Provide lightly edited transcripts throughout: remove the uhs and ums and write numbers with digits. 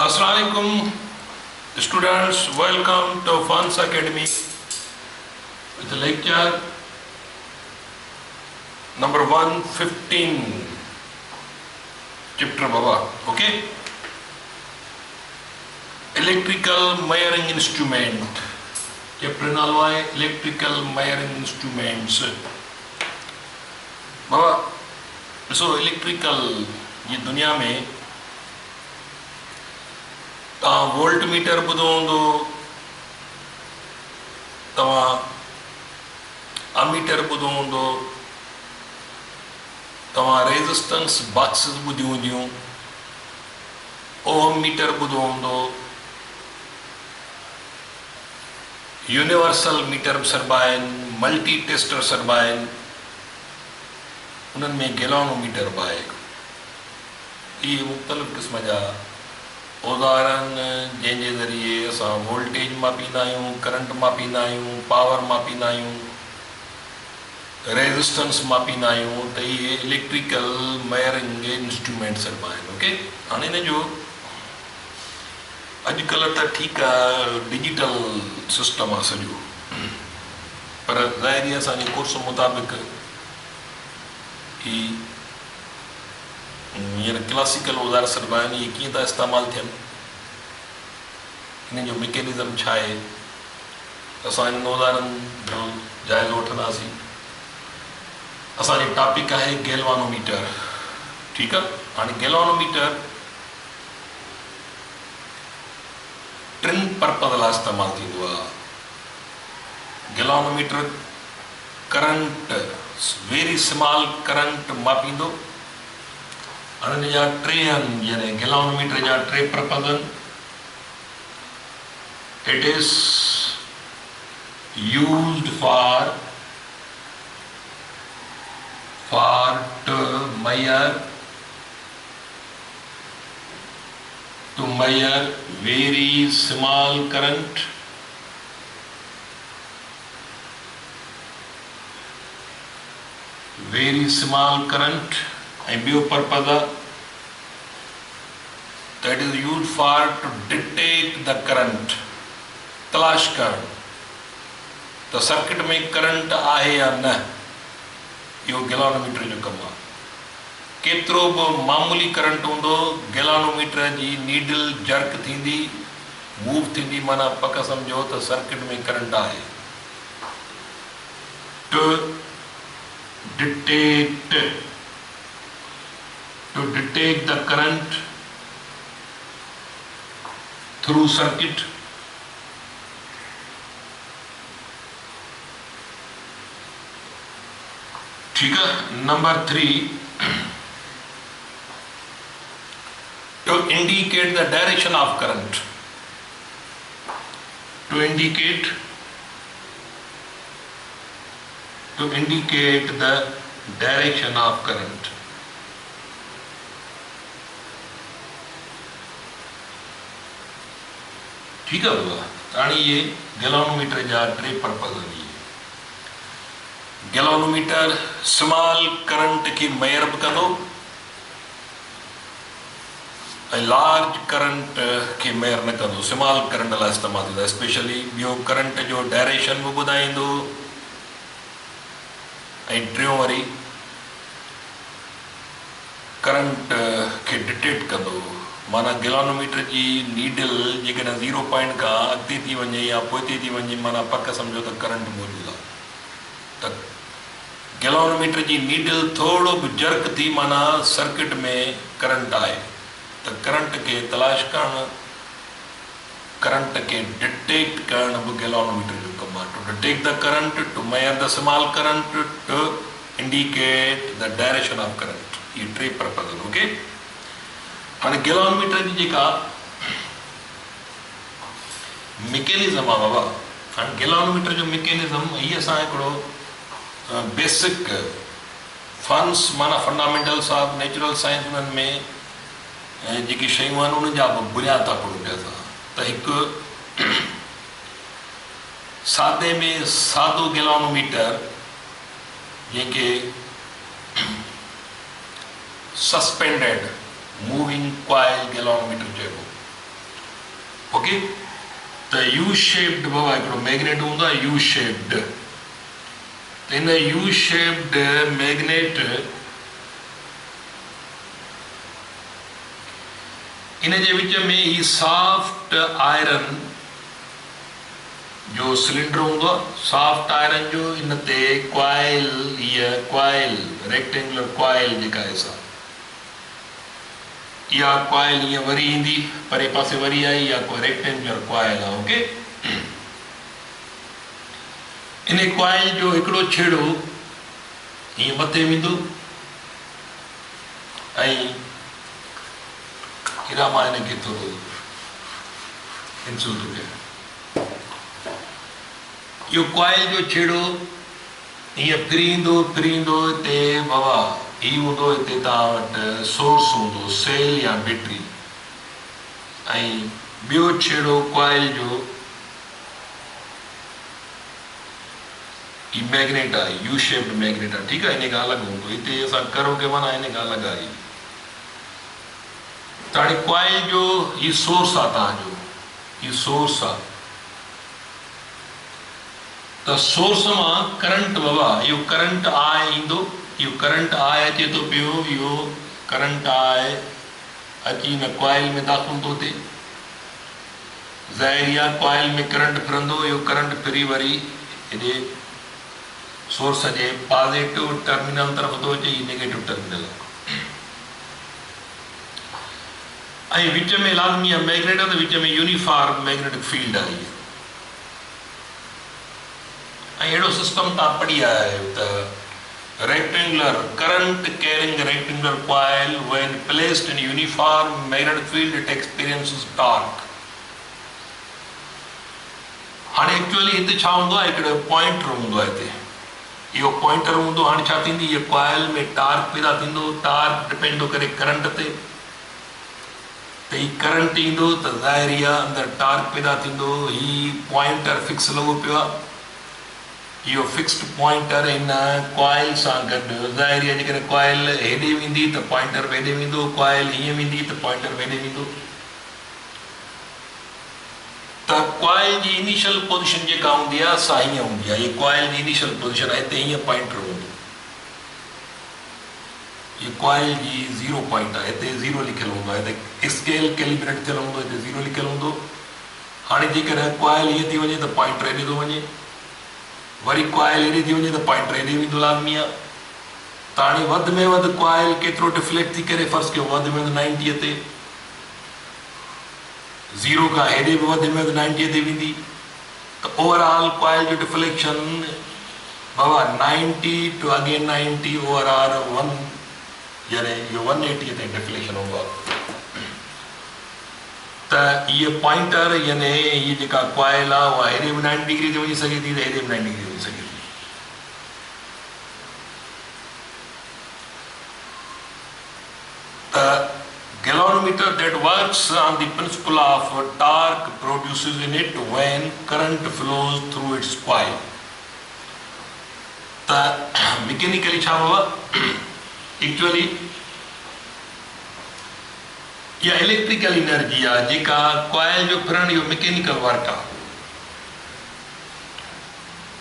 Assalamualaikum students, welcome to Fans Academy with lecture number 115 chapter Baba. Okay, electrical measuring instrument chapter Nalwa है electrical measuring instruments बाबा. So electrical ये दुनिया में तव्हां volt meter ॿुधो हूंदो, तव्हां अमीटर ॿुधो हूंदो, तव्हां रेजिस्टेंस बॉक्सिस ॿुधियूं हूंदियूं, ओम मीटर ॿुधो हूंदो, यूनिवर्सल मीटर सरबा आहिनि, मल्टी टेस्टर सरबा आहिनि, उन्हनि में गैलोनोमीटर बि आहे. इहे मुख़्तलिफ़ क़िस्म जा औज़ार आहिनि जंहिंजे ज़रिए असां वोल्टेज मापींदा आहियूं, करंट मापींदा आहियूं, पावर मापींदा आहियूं, रेजिस्टेंस मापींदा आहियूं. त इहे इलेक्ट्रिकल मेजरिंग इंस्ट्रूमेंट सरबा आहिनि. ओके, हाणे हिन जो अॼुकल्ह त ठीकु आहे डिजिटल सिस्टम आहे सॼो, पर ज़ाहिरी असांजे कोर्स मुताबिक़ ही हींअर क्लासिकल औज़ार सरबा आहिनि. इहे कीअं था इस्तेमालु थियनि, हिन जो मैकेनिज़म छा आहे, असां हिननि औज़ारनि जो जाइज़ो वठंदासीं. असांजो टॉपिक आहे गैल्वानोमीटर. ठीकु आहे. हाणे गैल्वानोमीटर टिनि पर्पज़ लाइ इस्तेमालु थींदो आहे. Galvanometer current, very small current मापींदो. हाणे हिन जा टे आहिनि, यानी गैल्वानोमीटर जा टे पर्पज़ आहिनि. It is used for to measure very small current, and ॿियो पर्पज़ आहे that is used for to detect the current, तलाश करणु त सर्किट में करंट आहे या न. इहो गैल्वानोमीटर जो कमु आहे. केतिरो बि मामूली करंट हूंदो, गैल्वानोमीटर जी नीडल जर्क थींदी, मूव थींदी, माना पक सम्झो त सर्किट में करंट आहे. to detect the current through circuit. ठीक है. Number 3, to indicate the direction of current. To indicate the direction of current. ठीक है बाबा. हाणे ये गैल्वानोमीटर जा टे पर्पज़ आहिनि. गैल्वानोमीटर स्मॉल करंट खे मेयर बि कंदो ऐं लार्ज करंट खे मेयर न कंदो. स्मॉल करंट लाइ इस्तेमालु थींदो. स्पेशली ॿियो करंट जो डायरेक्शन बि ॿुधाईंदो ऐं टियों वरी करंट खे डिटेक्ट कंदो. माना गैल्वानोमीटर जी नीडल जेकॾहिं 0 पॉइंट खां अॻिते थी वञे या पोइते थी वञे, माना पक सम्झो त करंट मौजूदु आहे. त गैल्वानोमीटर जी नीडल थोरो बि जर्क थी, माना सर्किट में करंट आहे. त करंट खे तलाश करणु, करंट खे डिटेक्ट करणु बि गैल्वानोमीटर जो कमु आहे. To detect the current, to measure the small current, to indicate the direction of current. इहे टे पर्पज़ आहिनि. ओके. हाणे गैल्वानोमीटर जी जेका मैकेनिज़म आहे बाबा, हाणे गैल्वानोमीटर जो मैकेनिज़म हीअ असां हिकिड़ो बेसिक फंड्स, माना फंडामेंटल्स ऑफ नेचुरल साइंस, उन्हनि में जेकी शयूं आहिनि उन्हनि जा बि बुनियाद था पढ़ूं पिया असां. त हिकु सादे में सादो गैल्वानोमीटर, जंहिंखे सस्पेंडेड मूविंग कॉइल गैल्वानोमीटर चइबो. ओके। त यू शेप्ड बाबा हिकिड़ो मैग्नेट हूंदो आहे यू शेप्ड। त इन यू शेप्ड मैग्नेट इन जे विच में ही सॉफ्ट आयरन जो सिलेंडर हूंदो आहे, सॉफ्ट आयरन जो इन ते कॉइल, हीअ कॉइल रेक्टेंगुलर कॉइल जेका आहे सा, इहा कॉइल हीअं वरी ईंदी परे पासे वरी आई, इहा को रेक्टेंगुलर कॉइल आहे। ओके। इन कॉइल जो हिकिड़ो छेड़ो हीअं मथे वेंदो ऐं हीरा मां हिनखे थोरो इंसो थो कयां। इहो कॉइल जो छेड़ो हीअं फिरींदो हिते बाबा ही हूंदो हिते तव्हां वटि सोर्स हूंदो, सेल या बैटरी, ऐं ॿियो छेड़ो कॉइल जो ही मैग्नेट आहे, यू शेप्ड मैग्नेट आहे। ठीकु आहे, इन खां अलॻि हूंदो, हिते असां करो के माना इन खां अलॻि आहे। त हाणे कॉइल जो ही सोर्स आहे तव्हांजो, ही सोर्स आहे। त सोर्स मां करंट बाबा इहो करंट आहे ईंदो, इहो करंट आहे अचे थो पियो, इहो करंट आहे अची हिन कॉइल में दाख़िल थो थिए। ज़ाहिर आहे कॉइल में करंट फिरंदो, इहो करंट फिरी वरी हेॾे सोर्स जे पॉज़िटिव टर्मिनल तरफ़ थो अचे, हीअ नेगेटिव टर्मिनल आहे। ऐं विच में लाज़मी आहे मैग्नेट आहे, त विच में यूनिफॉर्म मैग्नेटिक फील्ड आहे। ऐं अहिड़ो सिस्टम तव्हां पढ़ी आया आहियो त rectangular current carrying rectangular coil when placed in uniform magnetic field it experiences torque. हाणे एक्चुअली हिते छा हूंदो आहे, हिकिड़ो पॉइंटर हूंदो आहे हिते, इहो पॉइंटर हूंदो। हाणे छा थींदी, हीअ कॉइल में टार्क पैदा थींदो, टार्क डिपेंड थो करे करंट ते, त ही करंट ईंदो त ज़ाहिर आहे अंदरि टार्क पैदा थींदो। ही पॉइंटर फिक्स लॻो पियो आहे, इहो फिक्स्ड पॉइंटर इन कॉइल सां गॾु। ज़ाहिर आहे जेकॾहिं कॉइल हेॾे वेंदी त पॉइंटर हेॾे वेंदो, कॉइल हीअं वेंदी त पॉइंटर हेॾे वेंदो। त कॉइल जी इनिशियल पोज़ीशन जेका हूंदी आहे सा हीअं हूंदी आहे, हीअ कॉइल जी इनिशियल पोज़ीशन आहे। हिते हीअं पॉइंटर हूंदो, हीअ कॉइल जी ज़ीरो पॉइंट आहे, हिते ज़ीरो लिखियलु हूंदो आहे, हिते स्केल कैलिब्रेट थियलु हूंदो, हिते ज़ीरो लिखियलु हूंदो। हाणे जेकॾहिं कॉइल हीअं थी वञे त पॉइंटर हेॾे थो वञे, वरी कॉइल हेॾे थी वञे त पॉइंटर हेॾे वेंदो लाज़मी आहे। त हाणे वधि में वधि कॉइल केतिरो डिफ्लेक्ट थी करे, फर्स्ट कयो वधि में वधि 90 ते, ज़ीरो खां हेॾे बि वधि में वधि 90 ते वेंदी। त ओवरऑल कॉइल जो डिफ्लेक्शन बाबा 90 टू अगेन 90 ओवरऑल 1 यानी इहो 180 ताईं डिफ्लेक्शन हूंदो आहे। त इहे पॉइंटर यानी हीअ जेका कॉइल आहे उहा हेॾे बि 90 डिग्री ते वञी सघे थी, त हेॾे बि 90 डिग्री वञी सघे थी। त galvanometer that works on the principle of torque produces in it when current flows through its coil. त मैकेनिकली छा बाबा, एक्चुअली या इलेक्ट्रिकल एनर्जी आहे जेका कॉइल जो फिरण, इहो मैकेनिकल वर्क आहे।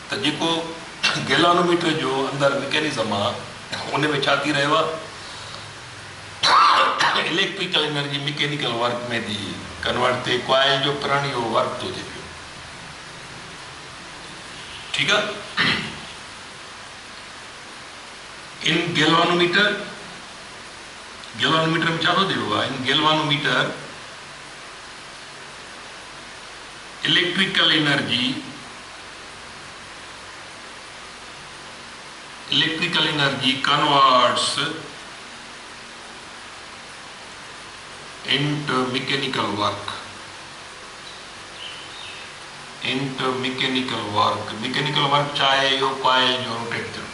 त जेको गैल्वानोमीटर जो अंदरि मैकेनिज़म आहे उन में छा थी रहियो आहे, इलेक्ट्रिकल एनर्जी मैकेनिकल वर्क में थी कन्वर्ट थिए, कॉइल जो फिरण इहो वर्क थो थिए पियो। ठीकु आहे। इन गैल्वानोमीटर में छा थो थिए आहे, इन galvanometer electrical energy converts into mechanical work. Mechanical work चाहे यो कॉइल जो रोटेट थियो।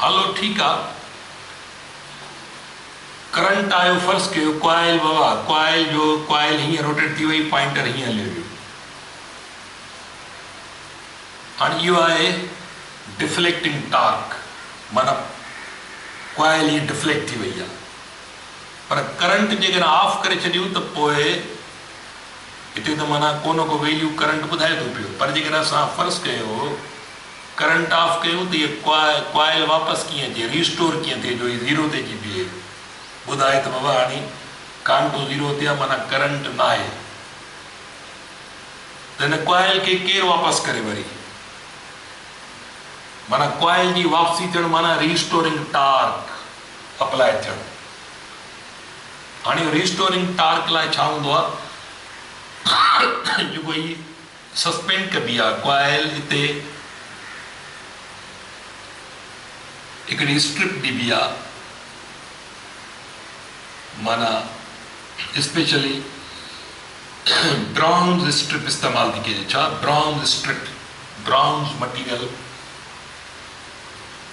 हलो ठीकु आहे, करंट आयो, फर्ज़ कयो कॉइल बाबा कॉइल हीअं रोटेट थी वई, पॉइंटर हीअं हलियो वियो। हाणे इहो आहे डिफ्लेक्टिंग टॉर्क, माना कॉइल ही डिफ्लेक्ट थी वई आहे। पर करंट जेकॾहिं ऑफ करे छॾियूं त पोइ हिते त माना को वैल्यू करंट ॿुधाए थो पियो, पर जेकॾहिं असां फर्ज़ कयो करंट ऑफ कयूं त इहे क्वाइल वापसि कीअं अचे, रिस्टोर कीअं थिए, जो हीअ ज़ीरो ते अची बीहे, ॿुधाए त बाबा हाणे कांटो ज़ीरो थिया माना करंट न आहे, त हिन क्वाइल खे केरु वापसि करे वरी, माना क्वाइल जी वापसी थियणु माना रिस्टोरिंग टार्क अप्लाई थियणु। हाणे रिस्टोरिंग टार्क लाइ छा हूंदो आहे, जेको ही सस्पेंड कबी आहे क्वाइल, हिते हिकिड़ी स्ट्रिप ॾिबी आहे, माना स्पेशली ब्रॉन्ज स्ट्रिप इस्तेमाल थी कजे। छा ब्रॉन्ज स्ट्रिप, ब्रॉन्ज मटीरियल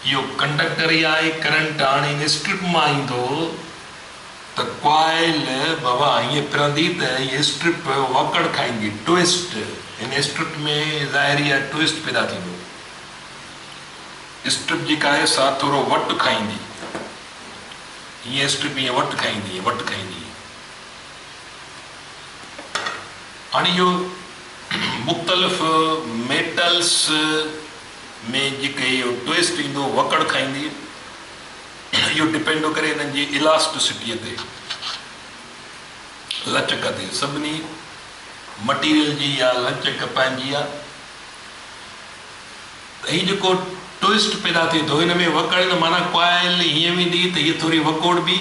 इहो कंडक्टर ई आहे, करंट हाणे हिन स्ट्रिप मां ईंदो त क्वाइल बाबा हीअं फिरंदी त हीअ स्ट्रिप वकड़ खाईंदी, ट्विस्ट, हिन स्ट्रिप में ज़ाहिरी आहे ट्विस्ट पैदा थींदो, स्ट्रिप जेका आहे सा थोरो वट खाईंदी, हीअं स्ट्रिप हीअं वट खाईंदी, वट खाईंदी। हाणे इहो मुख़्तलिफ़ मेटल्स में जेके इहो ट्विस्ट ईंदो वकड़ खाईंदी, इहो डिपेंड थो करे हिननि जी इलास्टिसिटीअ ते, लचक ते। सभिनी मटीरियल जी या लचक पंहिंजी आहे, त हीउ जेको ट्विस्ट पैदा थिए थो हिन में वकड़ त माना क्वाइल हीअं वेंदी त हीअ थोरी वकोड़ बि,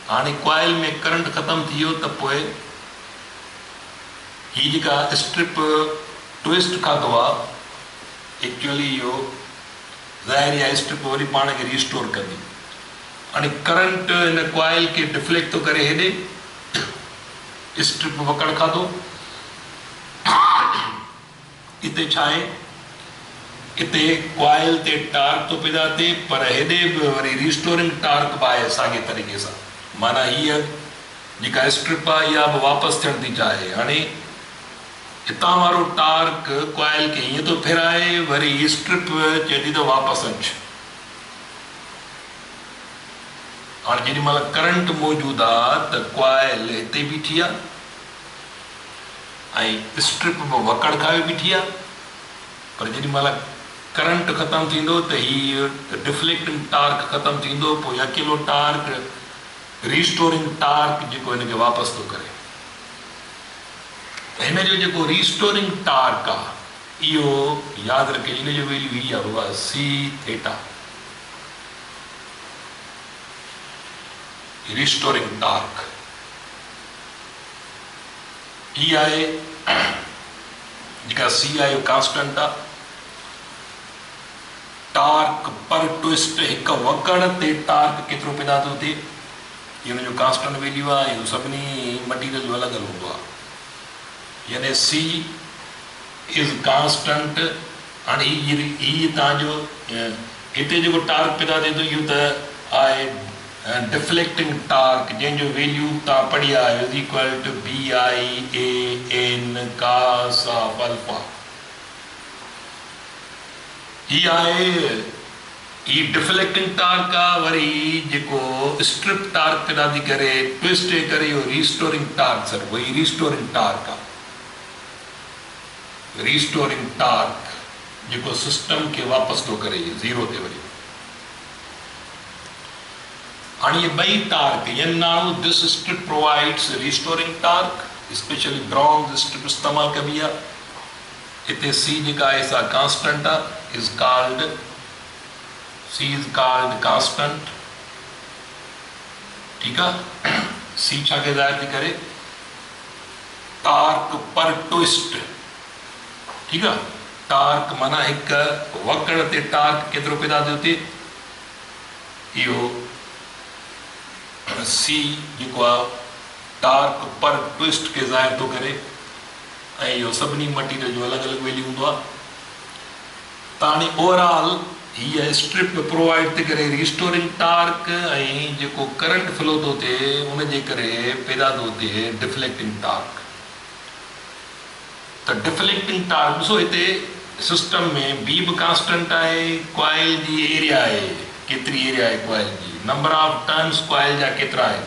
हाणे क्वाइल में करंट ख़तमु थी वियो त पोइ हीअ जेका स्ट्रिप ट्विस्ट खाधो आहे एक्चुअली इहो ज़ाहिरी आहे स्ट्रिप वरी पाण खे रिस्टोर कंदी। हाणे करंट हिन क्वाइल खे डिफ्लेक्ट थो करे हेॾे, स्ट्रिप वकड़ खाधो, हिते छा आहे, हिते क्वाइल ते टार्क थो पैदा थिए, पर हेॾे बि वरी रिस्टोरिंग टार्क बि आहे साॻे तरीक़े सां, माना हीअ जेका स्ट्रिप आहे इहा बि वापसि थियणु थी चाहे। हाणे हितां वारो टार्क क्वाइल खे हीअं थो फेराए, वरी स्ट्रिप चए थी त वापसि अच। हाणे जेॾी महिल करंट मौजूदु आहे त क्वाइल हिते बीठी आहे ऐं स्ट्रिप बि वकड़ खाए बीठी आहे, पर जेॾी महिल करंट ख़तमु थींदो त हीअ डिफ्लेक्टिंग टार्क ख़तमु थींदो, पोइ अकेलो टार्क रिस्टोरिंग टार्क जेको हिनखे वापसि थो करे। हिन जो जेको रिस्टोरिंग टार्क आहे इहो यादि रखे, इन जो वैल्यू हीअ आहे बाबा सी थीटा, रिस्टोरिंग टार्क हीअ आहे जेका सी आहे इहो कांस्टेंट आहे। टार्क पर ट्विस्ट हिकु वकड़ ते टार्क केतिरो पैदा थो थिए, इहो हुनजो कांस्टेंट वैल्यू आहे, इहो सभिनी मटीरियल जो अलॻि अलॻि हूंदो आहे, यानी सी इज़ कांस्टेंट। हाणे हीअ तव्हांजो हिते जेको टार्क पैदा थिए थो इहो त आहे डिफ्लेक्टिंग टार्क, जंहिंजो वैल्यू तव्हां पढ़ी आहे is equal to B I A N cos of alpha. हीअ आहे ही डिफ्लेक्टिंग टार्क आहे, वरी जेको स्ट्रिप टार्क पैदा थी करे ट्विस्ट करे इहो रिस्टोरिंग टार्क, सर वही रिस्टोरिंग टार्क आहे, रिस्टोरिंग टार्क जेको सिस्टम खे वापसि थो करे ज़ीरो ते वरी। हाणे इहे ॿई टार्क यानी now this strip provides restoring torque, specially bronze strip इस्तेमालु कबी आहे। हिते सी जेका आहे सा कांस्टेंट आहे, is called C is called constant, ठीकु आहे। सी छा खे ज़ाहिर थी करे, टार्क पर ट्विस्ट, ठीकु आहे। टार्क माना हिकु वकड़ ते टार्क केतिरो पैदा थियो थिए, इहो सी जेको आहे टार्क पर ट्विस्ट खे ज़ाहिर थो करे, ऐं इहो सभिनी मटीरियल जो अलॻि अलॻि वैल्यू हूंदो आहे। त हाणे ओवरऑल हीअ स्ट्रिप प्रोवाइड थी करे रिस्टोरिंग टार्क, ऐं जेको करंट फ्लो थो थिए उनजे करे पैदा थो थिए डिफ्लेक्टिंग टार्क। त डिफ्लेक्टिंग टार्क ॾिसो हिते सिस्टम में बी बि कांस्टेंट आहे, क्वाइल जी एरिया आहे, केतिरी एरिया आहे क्वाइल जी, नंबर ऑफ टर्न्स क्वाइल जा केतिरा आहिनि,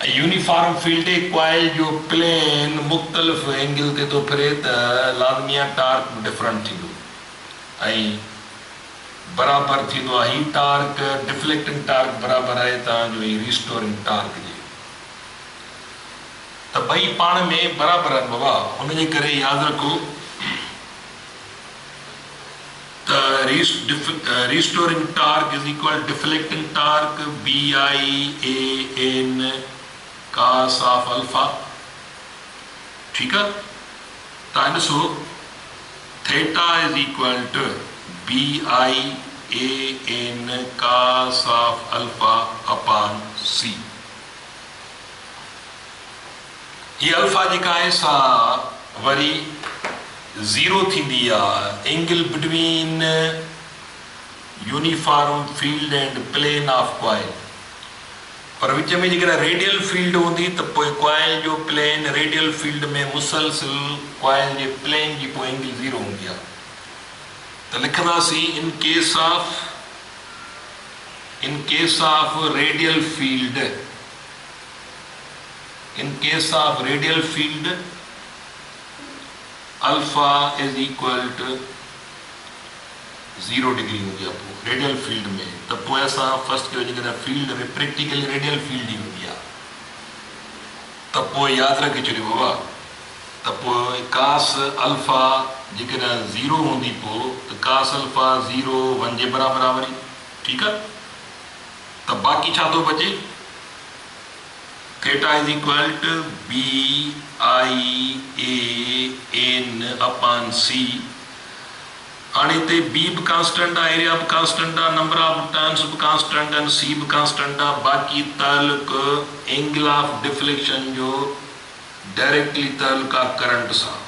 यूनिफॉर्म फील्ड कॉइल जो प्लेन मुख़्तलिफ़ एंगल ते तो फिरे त लाज़मी आहे टार्क डिफरेंट थींदो ऐं बराबर थींदो आहे। ही टार्क डिफ्लेक्टिंग टार्क बराबर आहे तव्हांजो ही रिस्टोरिंग टार्क जे, त ॿई पाण में बराबर आहिनि बाबा। हुनजे करे यादि रखो त restoring torque is equal deflecting torque BIAN cos of alpha. ठीक है, तव्हां ॾिसो theta is equal to BIAN cos of alpha upon C। ये अल्फा जेका आहे सा वरी ज़ीरो थींदी आहे angle between uniform field and plane of coil. पर विच में जेकॾहिं रेडियल फील्ड हूंदी त पोइ कॉइल जो प्लेन रेडियल फील्ड में मुसलसिल कॉइल जे प्लेन जी पोइ एंगल ज़ीरो हूंदी आहे। त लिखंदासीं in case of radial field, in case of radial field alpha is equal to 0 degree हो गया रेडियल फील्ड में। तो पोइ असां फर्स्ट कयो जेकॾहिं फील्ड प्रैक्टिकली रेडियल फील्ड ही हूंदी आहे त पोइ यादि रखी छॾियो बाबा त पोइ कास अल्फा जेकॾहिं 0 हूंदी पोइ त कास अल्फा 0 1 जे बराबरि आहे वरी। ठीकु आहे, त बाक़ी छा थो बचे theta is equal to BIAN upon C। हाणे हिते B बि कांस्टेंट आहे, एरिया बि कांस्टेंट आहे, नंबर ऑफ टर्न्स बि कांस्टेंट आहिनि, C बि कांस्टेंट आहे। बाक़ी ताल्लुक एंगल ऑफ डिफ्लेक्शन जो डायरेक्टली ताल्लुक आहे करंट सां।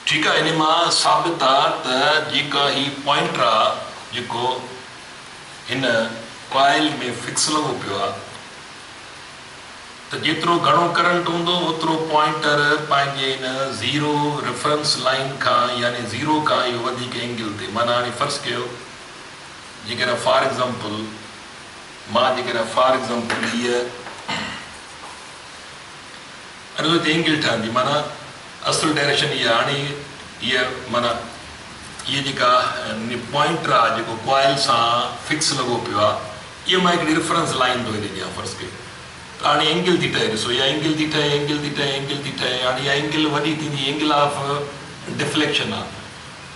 ठीकु आहे, इन मां साबित आहे त जेका ही पॉइंटर आहे जेको हिन कॉइल में फिक्स लॻो पियो आहे त जेतिरो घणो करंट हूंदो ओतिरो पॉइंटर पंहिंजे हिन ज़ीरो रेफरेंस लाइन खां यानी ज़ीरो खां इहो वधीक एंगल ते। माना हाणे फ़र्ज़ु कयो जेकॾहिं फॉर एग्ज़ाम्पल हीअ एंगल ठहंदी, माना असुल डायरेक्शन इहा। हाणे हीअ माना हीअ जेका पॉइंटर आहे जेको कॉइल सां फिक्स लॻो पियो आहे, इहा मां हिकिड़ी रेफरेंस लाइन थो हेॾे ॾियां फ़र्ज़ु कयो। त हाणे एंगल थी ठहे, ॾिसो इहा एंगल थी ठहे। हाणे इहा एंगल वॾी थींदी, एंगल ऑफ डिफ्लेक्शन आहे।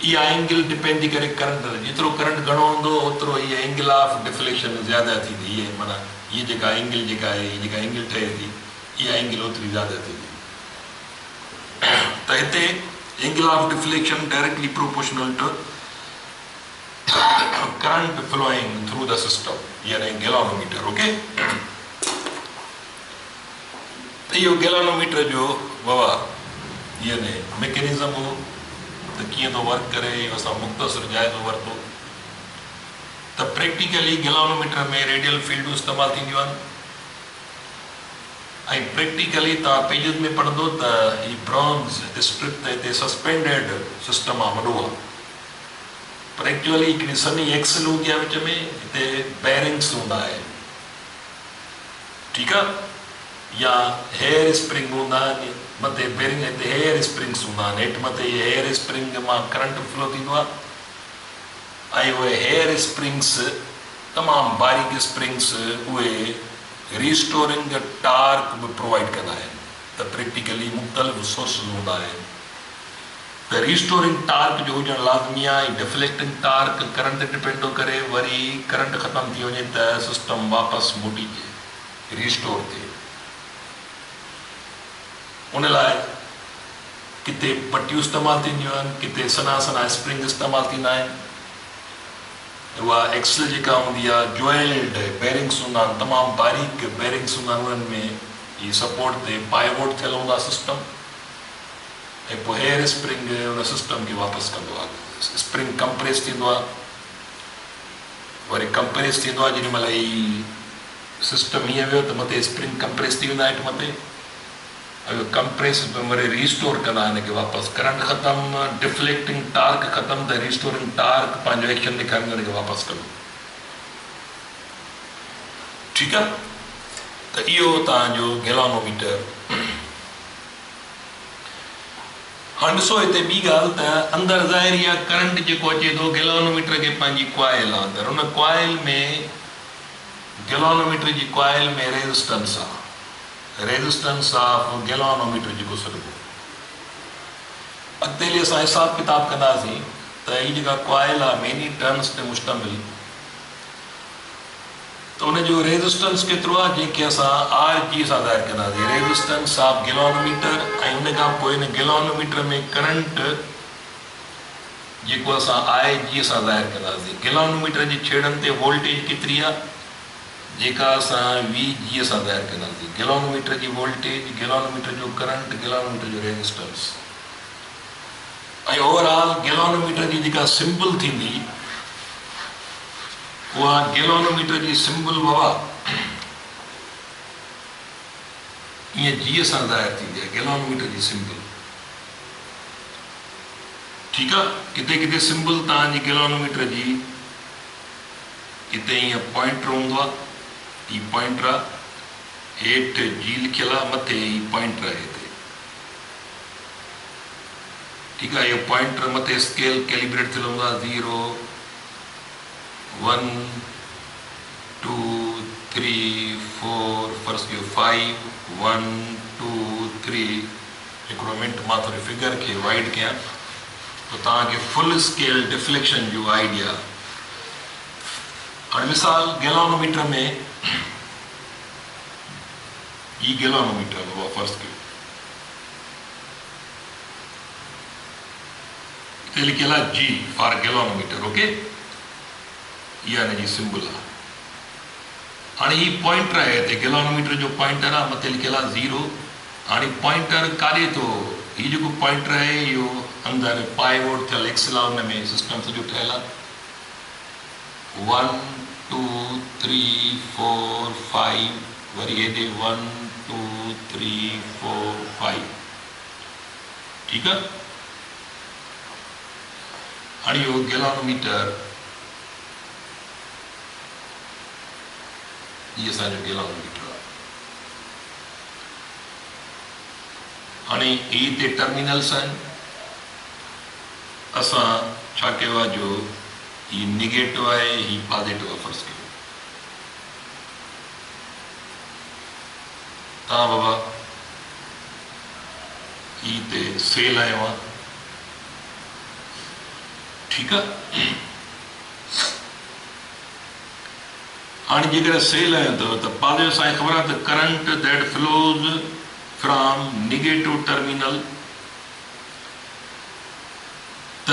इहा एंगल डिपेंड थी करे करंट, जेतिरो करंट घणो हूंदो ओतिरो हीअ एंगल ऑफ डिफ्लेक्शन ज़्यादा थींदी। हीअ माना हीअ जेका एंगल एंगल ठहे थी इहा एंगल ओतिरी ज़्यादा थींदी। त हिते angle of deflection directly proportional to current flowing through the system यानी गैलोनोमीटर। ओके, तो ये गैलोनोमीटर जो बाबा यानी मैकेनिज्म हो तो कीअं तो वर्क करे असां मुख़्तसर जाइज़ो वरितो। तो प्रैक्टिकली गैलोनोमीटर में रेडियल फील्ड इस्तेमाल थींदियूं आहिनि ऐं प्रैक्टिकली तव्हां पेजिस में पढ़ंदो त ही ब्रॉन्ज स्ट्रिप ते हिते सस्पेंडेड सिस्टम आहे, वॾो आहे। पर एक्चुअली हिकिड़ी सनी एक्सल हूंदी आहे विच में, हिते बेरिंग्स हूंदा आहिनि। ठीकु आहे, या हेयर स्प्रिंग हूंदा आहिनि मथे बेरिंग, हिते हेयर स्प्रिंग्स हूंदा आहिनि। हेठि मथे हेयर स्प्रिंग मां करंट फ्लो थींदो आहे ऐं उहे हेयर स्प्रिंग्स तमामु बारीक स्प्रिंग्स उहे रिस्टोरिंग टार्क बि प्रोवाइड कंदा आहिनि। त प्रैक्टिकली मुख़्तलिफ़ सोर्सिस हूंदा आहिनि। त रिस्टोरिंग टार्क जो हुजणु लाज़मी आहे। डिफ्लेक्टिंग टार्क करंट डिपेंड थो करे, वरी करंट ख़तमु थी वञे त सिस्टम वापसि मोटिजे, रिस्टोर थिए। उन लाइ किथे पटियूं इस्तेमालु थींदियूं आहिनि, किथे सना स्प्रिंग इस्तेमालु थींदा आहिनि। उहा एक्सल जेका हूंदी आहे ज्वेल्ड बेरिंग्स हूंदा आहिनि, तमामु बारीक बेरिंग्स हूंदा आहिनि। उन्हनि में ही सपोर्ट ते पाइवोट थियल हूंदा सिस्टम ऐं पोइ हेयर स्प्रिंग उन सिस्टम खे वापसि कंदो आहे। स्प्रिंग कंप्रेस थींदो आहे, वरी कंप्रेस थींदो आहे जेॾी महिल ही सिस्टम हीअं वियो त मथे स्प्रिंग कंप्रेस थी वेंदा हेठि मथे कंप्रेस वरी रिस्टोर कंदा हिनखे वापसि। करंट ख़तमु, डिफ्लेक्टिंग टार्क ख़तमु त रिस्टोरिंग टार्क पंहिंजो एक्शन ॾेखारींदो हिनखे वापसि कंदो। ठीक है। तो यो तव्हांजो गैलोनोमीटर। हाँ ॾिसो हिते ॿी ॻाल्हि त अंदरि ज़ाहिर आहे करंट जेको अचे थो गैलोनोमीटर खे पंहिंजी कॉइल आहे अंदरि, उन कॉइल में गैलोनोमीटर जी कॉइल में रेजिस्टेंस आहे, रेजिस्टेंस ऑफ गैलोनोमीटर जेको सॾिबो। अॻिते हली असां हिसाब किताब कंदासीं त हीअ जेका कॉइल आहे मेनी टर्न्स ते मुश्तमिल, त उनजो रेजिस्टेंस केतिरो आहे जंहिंखे असां आर जी सां ज़ाहिर कंदासीं, रेजिस्टेंस ऑफ गैलोनोमीटर। ऐं उन खां पोइ हिन गैलोनोमीटर में करंट जेको असां आई जी सां ज़ाहिर कंदासीं। गैलोनोमीटर जी छेड़नि ते वोल्टेज केतिरी आहे जेका असां वी जी सां ज़ाहिर कंदासीं। गैलोनोमीटर जी वोल्टेज, गैलोनोमीटर जो करंट, गैलोनोमीटर जो रेजिस्टेंस। ऐं ओवरऑल गैलोनोमीटर जी जेका सिंबल थींदी उहा गैलोनोमीटर जी सिंबल बाबा ईअं जीअ सां ज़ाहिर थींदी आहे, गैलोनोमीटर जी सिंबल। ठीकु आहे। किथे किथे सिंबल तव्हांजी गैलोनोमीटर जी हिते ईअं पॉइंटर हूंदो आहे, हीअ पॉइंटर आहे, हेठि जी लिखियल आहे, मथे हीअ पॉइंटर आहे हिते। ठीकु आहे। इहो पॉइंटर मथे स्केल कैलिब्रेट थियल हूंदो आहे, 0 1 2 3 4 फर्स्ट कयो 5 1 2 3। हिकिड़ो मिंट मां थोरी फिगर खे वाइड कयां त तव्हांखे फुल स्केल डिफ्लेक्शन जो आइडिया। हाणे मिसाल गैलोनोमीटर में ही गैलोनोमीटर बाबा फर्स्ट कयो, हिते लिखियल आहे जी फॉर गैलोनोमीटर। ओके, इहा हिनजी सिंबल आहे। हाणे ही पॉइंटर आहे, हिते गैलोनोमीटर जो पॉइंटर आहे, मथे लिखियल आहे 0। हाणे पॉइंटर काॾे थो, हीउ जेको पॉइंटर आहे इहो अंदरि पाइवोट थियल एक्सल आहे, हुन में सिस्टम सॼो ठहियल आहे। 1 2 3 4 5 वरी हेॾे 1 2 3 4 5। ठीकु आहे। हाणे इहो गैलोनोमीटर, ये असांजो गैलोनोमीटर आहे। हाणे ही हिते टर्मिनल्स आहिनि, असां छा कयो आहे जो ही निगेटिव आहे, ही पॉजिटिव आहे। फर्स्ट कयो तव्हां बाबा ही हिते सेल आयो आहे। ठीकु आहे। हाणे जेकर सेल आयो अथव त पॉजिटिव, असांखे ख़बर आहे त current that flows from negative terminal, त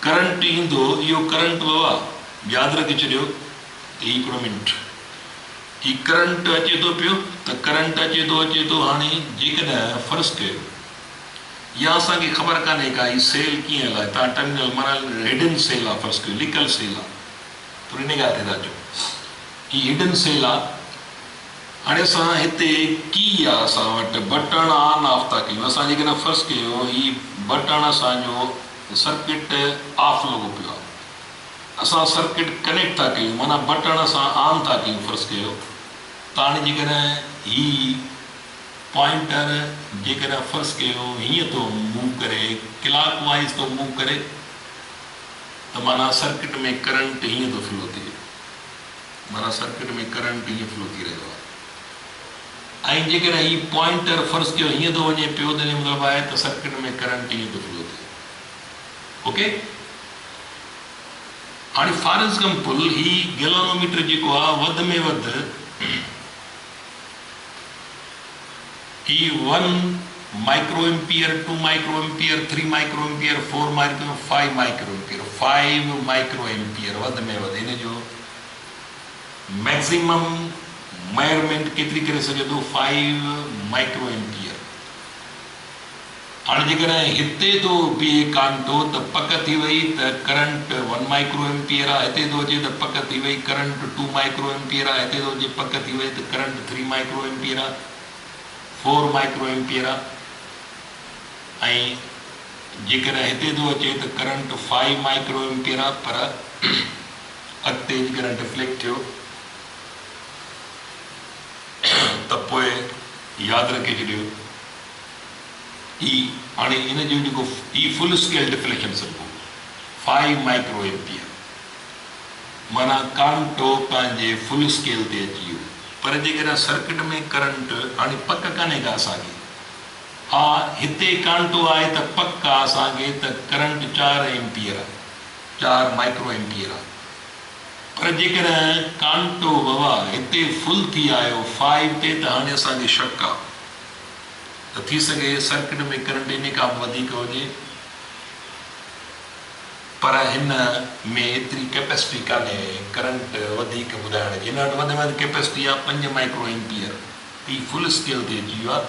करंट ईंदो, इहो करंट बाबा यादि रखी छॾियो। हिकिड़ो मिंट, ही करंट अचे थो पियो, त करंट अचे थो। हाणे जेकॾहिं फर्स्ट कयो, या असांखे ख़बर कान्हे का ही सेल कीअं हलाए, तव्हां टर्मिनल माना हिडन सेल आहे, फर्स्ट कयो लिकल सेल आहे, थोरी निगाह ते था अचो, ही हिडन सेल आहे। हाणे असां हिते की आहे असां वटि, बटण ऑन ऑफ था कयूं। असां जेकॾहिं फर्स्ट कयो, ही बटण असांजो सर्किट ऑफ लॻो पियो आहे, असां सर्किट कनेक्ट था कयूं, माना बटण असां ऑन था कयूं। फर्स्ट कयो त हाणे जेकॾहिं ही पॉइंटर जेकॾहिं फर्स्ट कयो हीअं थो मूव करे, क्लॉक वाइज थो मूव करे, त माना सर्किट में करंट हीअं थो फ्लो थिए, माना सर्किट में करंट हीअं फ्लो थी रहियो आहे। ऐं जेकॾहिं ही पॉइंटर फर्स्ट कयो हीअं थो वञे पियो, त मतिलबु आहे त सर्किट में करंट हीअं थो फ्लो थिए। ओके। हाणे फॉर एग्जाम्पल ही गैलोनोमीटर जेको आहे वधि में वधि ही 1 micro ampere, 2 micro ampere, 3 micro ampere, 4 micro, 5 micro ampere, 5 micro ampere वधि में वधि। हिन जो मैक्सिमम मेजरमेंट केतिरी करे सघे थो, 5 माइक्रो एम्पियर। हाणे जेकॾहिं हिते थो बीहे कान थो त पक थी वई त करंट 1 माइक्रो एम्पियर आहे, हिते थो अचे त पक थी वई करंट 2 माइक्रो एम्पियर आहे, हिते थो अचे पक थी वई त करंट 3 माइक्रो एम्पियर आहे, 4 माइक्रो एम्पियर आहे। ऐं जेकॾहिं हिते थो अचे त करंट 5 माइक्रो एम्पियर आहे, पर अॻिते जेकॾहिं डिफ्लेक्ट थियो यादि रखे छॾियो ई हाणे इन जो जेको ई फुल स्केल डिफ्लेक्शन सभु 5 माइक्रो एम्पियर माना कांटो पंहिंजे फुल स्केल ते अची वियो। पर जेकॾहिं सर्किट में करंट हाणे पक कान्हे का असांखे, हा हिते कांटो आहे त पक आहे असांखे त करंट 4 एम्पियर आहे, 4 माइक्रो एम्पियर आहे। पर जेकॾहिं कांटो बाबा हिते फुल थी आयो 5 ते त हाणे असांखे शक आहे त थी सघे सर्किट में करंट इन खां वधीक हुजे, पर हिन में एतिरी कैपेसिटी कान्हे करंट वधीक ॿुधाइण जी। हिन वटि वधि में वधि कैपेसिटी आहे 5 माइक्रो एम्पियर, ही फुल स्केल ते अची वियो आहे।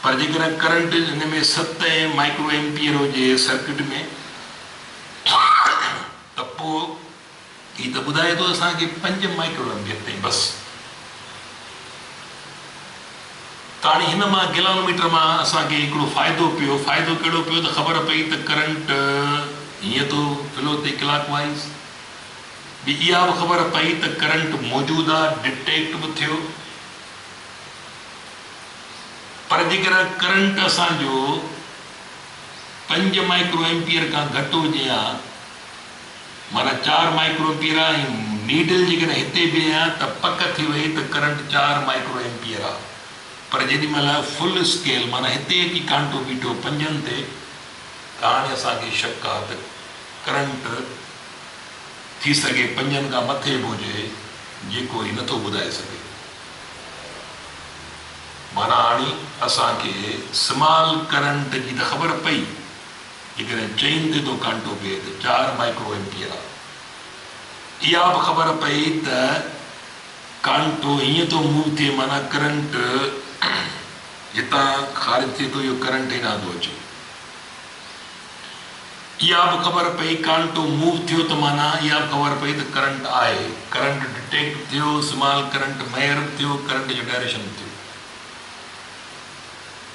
पर जेकॾहिं करंट हिन में 7 माइक्रो एम्पियर हुजे सर्किट में त पोइ ही त ॿुधाए थो असांखे 5 माइक्रो एम्पियर ताईं बसि। त हाणे हिन मां गैलोनोमीटर मां असांखे हिकिड़ो फ़ाइदो पियो। फ़ाइदो कहिड़ो पियो त ख़बर पई त करंट हीअं थो फ्लो थिए क्लॉक वाइज़। ॿी इहा बि ख़बर पई त करंट मौजूदु आहे, डिटेक्ट बि थियो। पर जेकॾहिं करंट असांजो 5 माइक्रो एम्पियर खां घटि हुजे हा, माना 4 माइक्रो एम्पियर आहे ऐं नीडल जेकॾहिं हिते बि आहे त पक थी वई त करंट 4 माइक्रो एम्पियर आहे। पर जेॾी महिल फुल स्केल माना हिते अची कांटो बीठो 5 ते त हाणे असांखे शक आहे त करंट थी सघे 5 खां मथे बि हुजे, जेको ही नथो ॿुधाए सघे। माना हाणे असांखे स्मॉल करंट जी त ख़बर पई, जेकॾहिं 4 ते थो कांटो बीहे त 4 माइक्रो एम्पियर आहे। इहा बि ख़बर पई त कांटो हीअं थो मूव थिए, माना करंट जितां ख़ारिज थिए थो इहो करंट हेॾां थो अचे। इहा बि ख़बर पई कांटो मूव थियो त माना इहा बि ख़बर पई त करंट आहे, करंट डिटेक्ट थियो, स्मॉल करंट मेयर थियो, करंट जो डायरेक्शन थियो।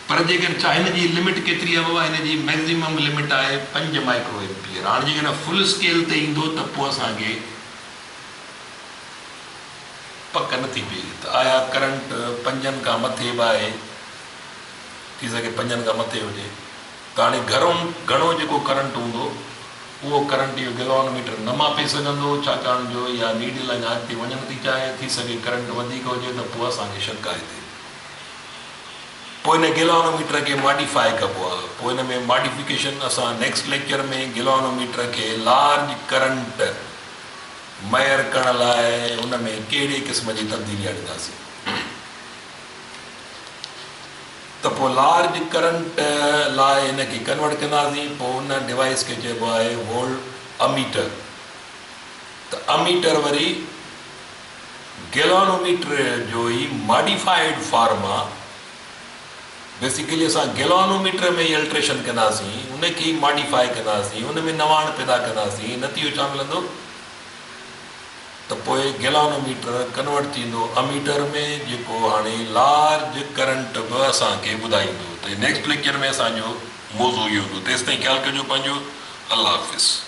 पर जेकॾहिं छा हिन जी लिमिट केतिरी आहे बाबा, हिन जी मैक्सिमम लिमिट आहे 5 माइक्रो एम्पियर। हाणे जेकॾहिं फुल स्केल ते ईंदो त पोइ असांखे पक नथी पए त आया करंट 5 खां मथे बि आहे, थी सघे 5 खां मथे हुजे। त हाणे घणो जेको करंट हूंदो उहो करंट इहो गैलोनोमीटर न मापे सघंदो, छाकाणि जो इहा नीडल अञा अॻिते वञणु थी चाहे। थी सघे करंट वधीक हुजे त पोइ असांखे शक आहे हिते। पोइ हिन गैलोनोमीटर खे मॉडिफाई कबो आहे। पोइ हिन में मॉडिफिकेशन असां नेक्स्ट लेक्चर में गैलोनोमीटर खे लार्ज करंट मेयर करण लाइ उन में कहिड़े क़िस्म जी तब्दीली आणींदासीं। त पोइ लार्ज करंट लाइ हिनखे कन्वर्ट कंदासीं। पोइ उन डिवाइस खे चइबो आहे वोल्ट अमीटर। त अमीटर वरी गैलोनोमीटर जो ई मॉडिफाइड फॉर्म आहे। बेसिकली असां गैलोनोमीटर में ई अल्ट्रेशन कंदासीं, उनखे ई मॉडिफाई कंदासीं, उन में नवाण पैदा कंदासीं। नतीजो छा मिलंदो त पोइ गैलोनोमीटर कन्वर्ट थींदो अमीटर में, जेको हाणे लार्ज करंट बि असांखे ॿुधाईंदो। त नेक्स्ट लेक्चर में असांजो मौज़ू इहो हूंदो। तेसिताईं ख़्यालु कजो पंहिंजो। अल्लाह हाफ़िज़।